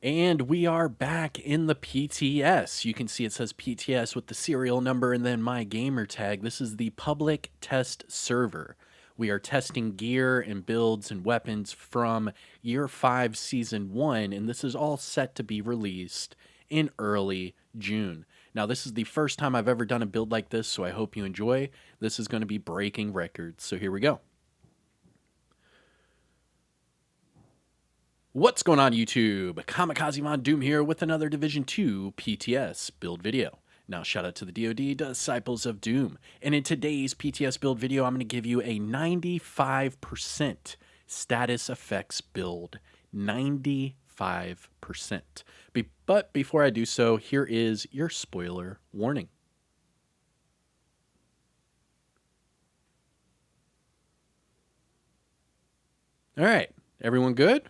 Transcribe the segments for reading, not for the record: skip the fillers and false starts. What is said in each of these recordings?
And we are back in the PTS. You can see it says PTS with the serial number and then my gamer tag. This is the public test server. We are testing gear and builds and weapons from Year 5 Season 1, and this is all set to be released in early June. Now, this is the first time I've ever done a build like this, so I hope you enjoy. This is going to be breaking records, so here we go. What's going on, YouTube? Kamikazevondoom here with another Division 2 PTS build video. Now, shout out to the DoD Disciples of Doom. And in today's PTS build video, I'm going to give you a 95% status effects build. 95%. But before I do so, here is your spoiler warning. All right, everyone good?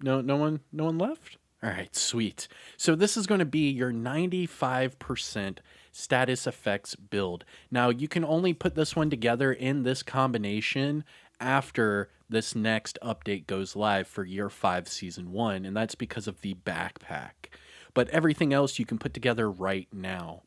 No one left? All right, sweet. So this is going to be your 95% status effects build. Now, you can only put this one together in this combination after this next update goes live for Year 5 Season 1, and that's because of the backpack. But everything else you can put together right now.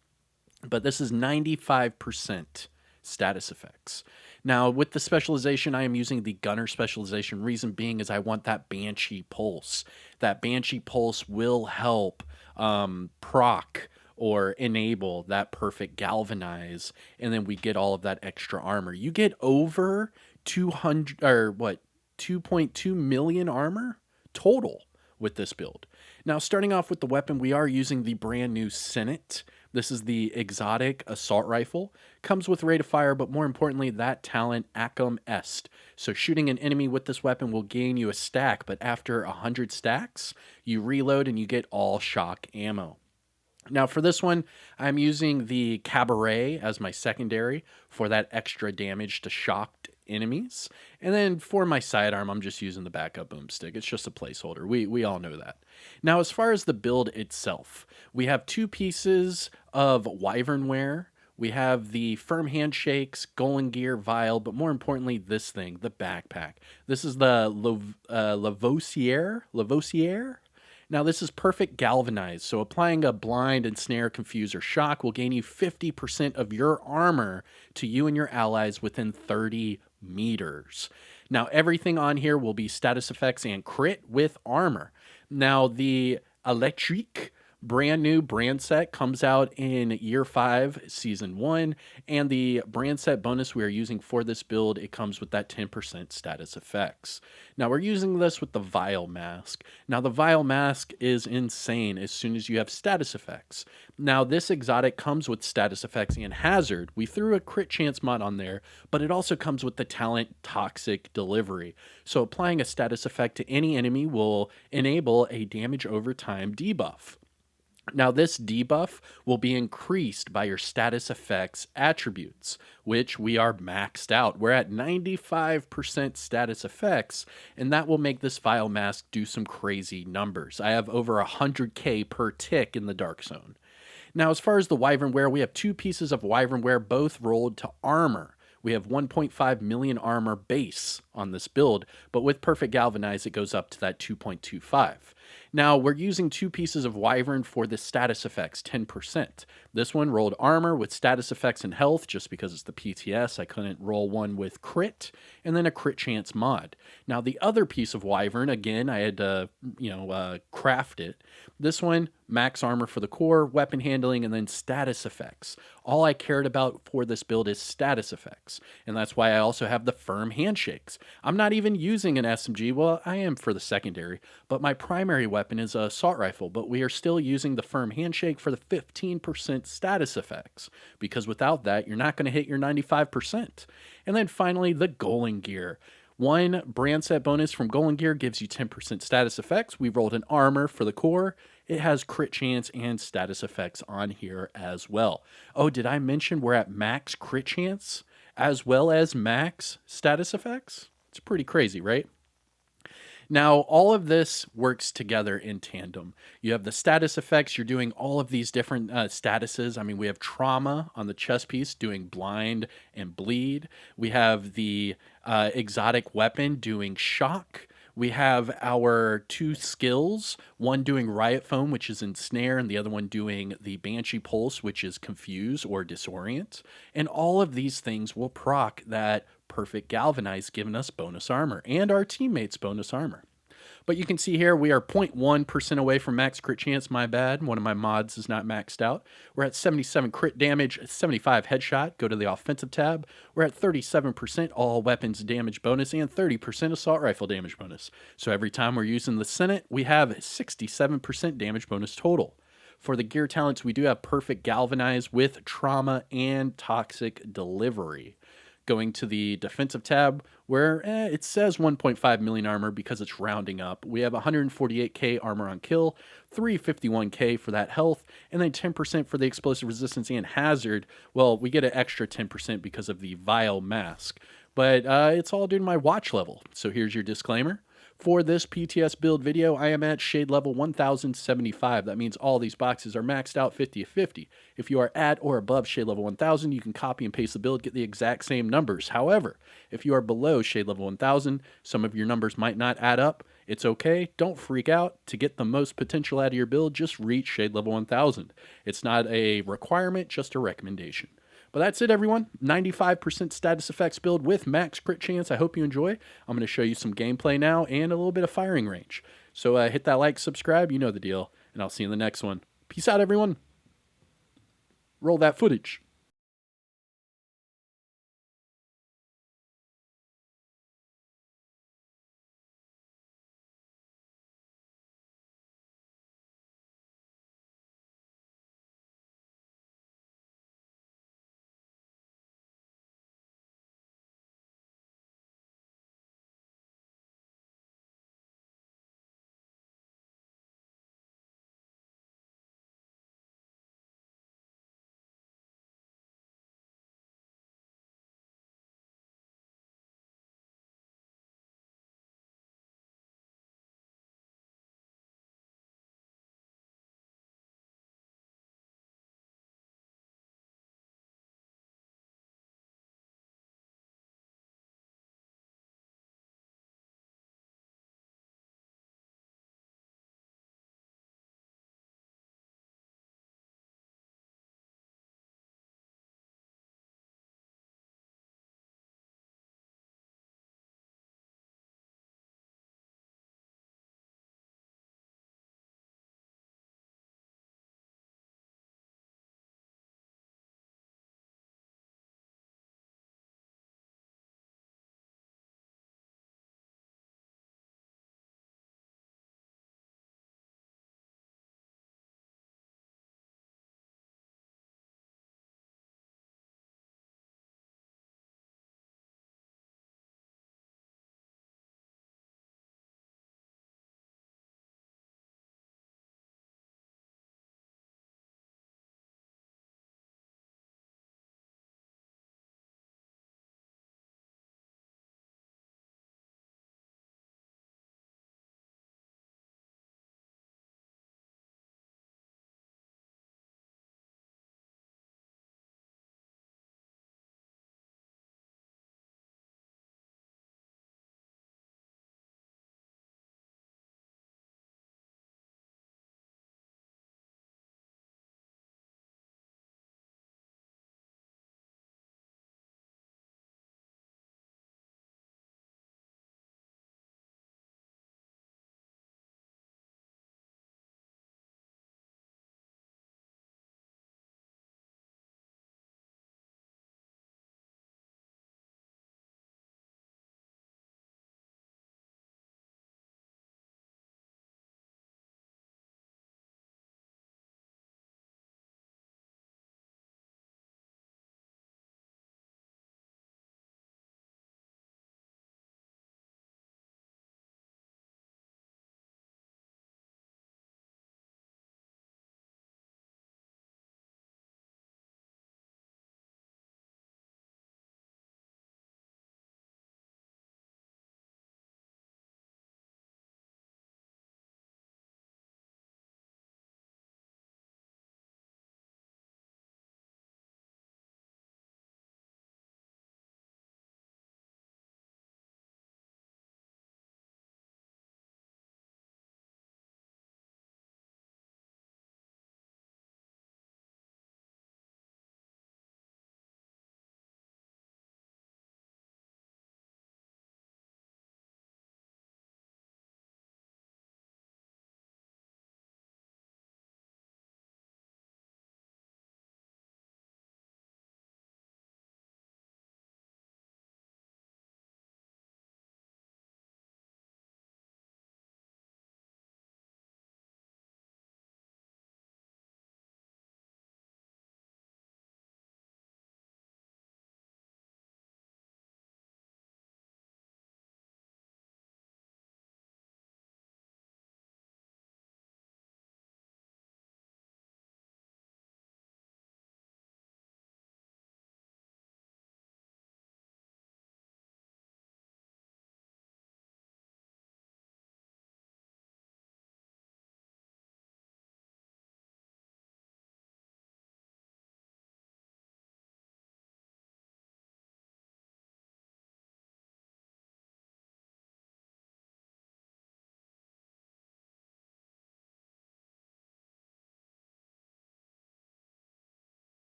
But this is 95% status effects. Now, with the specialization, I am using the gunner specialization. Reason being is I want that Banshee Pulse. That Banshee Pulse will help proc or enable that perfect galvanize, and then we get all of that extra armor. You get over 200 or what 2.2 million armor total with this build. Now, starting off with the weapon, we are using the brand new Senate. This is the exotic assault rifle. Comes with rate of fire, but more importantly, that talent Acum Est. So shooting an enemy with this weapon will gain you a stack, but after 100 stacks, you reload and you get all shock ammo. Now for this one, I'm using the Cabaret as my secondary for that extra damage to shocked enemies. And then for my sidearm, I'm just using the backup boomstick. It's just a placeholder. We all know that. Now, as far as the build itself, we have two pieces of Wyvernware. We have the firm handshakes, Golem gear, vial, but more importantly, this thing, the backpack. This is the Lavoisier. Now, this is perfect galvanized, so applying a blind, ensnare, confuse, or shock will gain you 50% of your armor to you and your allies within 30 meters. Now, everything on here will be status effects and crit with armor. Now, the Electrique brand new brand set comes out in Year 5 Season 1, and the brand set bonus we are using for this build, it comes with that 10% status effects. Now we're using this with the Vial Mask. Now the Vial Mask is insane as soon as you have status effects. Now this exotic comes with status effects and hazard. We threw a crit chance mod on there, but it also comes with the talent Toxic Delivery. So applying a status effect to any enemy will enable a damage over time debuff. Now, this debuff will be increased by your status effects attributes, which we are maxed out. We're at 95% status effects, and that will make this Vial Mask do some crazy numbers. I have over 100k per tick in the Dark Zone. Now, as far as the Wyvernware, we have two pieces of Wyvernware, both rolled to armor. We have 1.5 million armor base on this build, but with Perfect Galvanize, it goes up to that 2.25. Now, we're using two pieces of Wyvern for the status effects, 10%. This one rolled armor with status effects and health, just because it's the PTS. I couldn't roll one with crit, and then a crit chance mod. Now, the other piece of Wyvern, again, I had to, craft it. This one, max armor for the core, weapon handling, and then status effects. All I cared about for this build is status effects, and that's why I also have the firm handshakes. I'm not even using an SMG. Well, I am for the secondary, but my primary weapon is a assault rifle, but we are still using the firm handshake for the 15% status effects, because without that, you're not going to hit your 95%. And then finally, the Golem gear. One brand set bonus from Golem gear gives you 10% status effects. We rolled an armor for the core. It has crit chance and status effects on here as well. Oh, did I mention we're at max crit chance as well as max status effects? It's pretty crazy, right? Now, all of this works together in tandem. You have the status effects, you're doing all of these different statuses. I mean, we have trauma on the chest piece doing blind and bleed. We have the exotic weapon doing shock. We have our two skills, one doing Riot Foam, which is Ensnare, and the other one doing the Banshee Pulse, which is Confuse or Disorient. And all of these things will proc that perfect Galvanize, giving us bonus armor and our teammates bonus armor. But you can see here we are 0.1% away from max crit chance. My bad. One of my mods is not maxed out. We're at 77 crit damage, 75 headshot. Go to the offensive tab. We're at 37% all weapons damage bonus and 30% assault rifle damage bonus. So every time we're using the Senate, we have 67% damage bonus total. For the gear talents, we do have perfect Galvanize with trauma and toxic delivery. Going to the defensive tab where it says 1.5 million armor because it's rounding up. We have 148k armor on kill, 351k for that health, and then 10% for the explosive resistance and hazard. Well, we get an extra 10% because of the vile mask, but it's all due to my watch level. So here's your disclaimer. For this PTS build video, I am at shade level 1075. That means all these boxes are maxed out 50/50. If you are at or above shade level 1000, you can copy and paste the build, get the exact same numbers. However, if you are below shade level 1000, some of your numbers might not add up. It's okay. Don't freak out. To get the most potential out of your build, just reach shade level 1000. It's not a requirement, just a recommendation. But that's it, everyone. 95% status effects build with max crit chance. I hope you enjoy. I'm going to show you some gameplay now and a little bit of firing range. So hit that like, subscribe. You know the deal. And I'll see you in the next one. Peace out, everyone. Roll that footage.